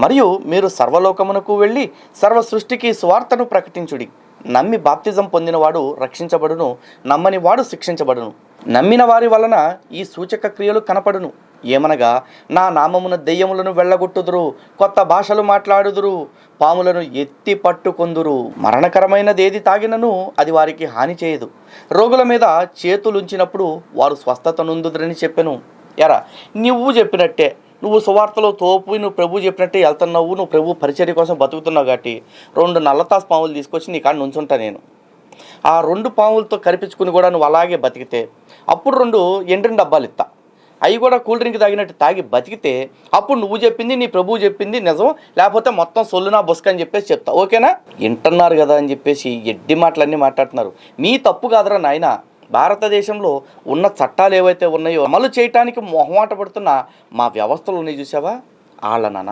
మరియు మీరు సర్వలోకమునకు వెళ్ళి సర్వ సృష్టికి సువార్తను ప్రకటించుడి. నమ్మి బాప్తిజం పొందినవాడు రక్షించబడును, నమ్మని వాడు శిక్షించబడును. నమ్మిన వారి వలన ఈ సూచక క్రియలు కనపడును. ఏమనగా, నా నామమున దెయ్యములను వెళ్ళగొట్టుదురు, కొత్త భాషలు మాట్లాడుదురు, పాములను ఎత్తి పట్టుకొందురు, మరణకరమైనదేది తాగినను అది వారికి హాని చేయదు, రోగుల మీద చేతులుంచినప్పుడు వారు స్వస్థత నొందుదురని చెప్పెను. ఎరా, నువ్వు చెప్పినట్టే, నువ్వు సువార్తలో తోపు, నువ్వు ప్రభు చెప్పినట్టే వెళ్తున్నావు, నువ్వు ప్రభు పరిచర్య కోసం బతుకుతున్నావు కాబట్టి 2 నల్లతాసు పాములు తీసుకొచ్చి నీ కాడ నుంచుంటా నేను. ఆ 2 పాములతో కరిపించుకుని కూడా నువ్వు అలాగే బతికితే అప్పుడు 2 ఎండ్రిన డబ్బాలు ఇస్తా, అవి కూడా కూల్ డ్రింక్ తాగినట్టు తాగి బతికితే అప్పుడు నువ్వు చెప్పింది, నీ ప్రభువు చెప్పింది నిజం, లేకపోతే మొత్తం సొల్లునా బొస్క అని చెప్పేసి చెప్తా. ఓకేనా? వింటున్నారు కదా అని చెప్పేసి ఎడ్డి మాటలన్నీ మాట్లాడుతున్నారు. మీ తప్పు కాదురా నాయన. భారతదేశంలో ఉన్న చట్టాలు ఏవైతే ఉన్నాయో అమలు చేయటానికి మొహమాట పడుతున్న మా వ్యవస్థలు ఉన్నాయి చూసావా, వాళ్ళని అనాల.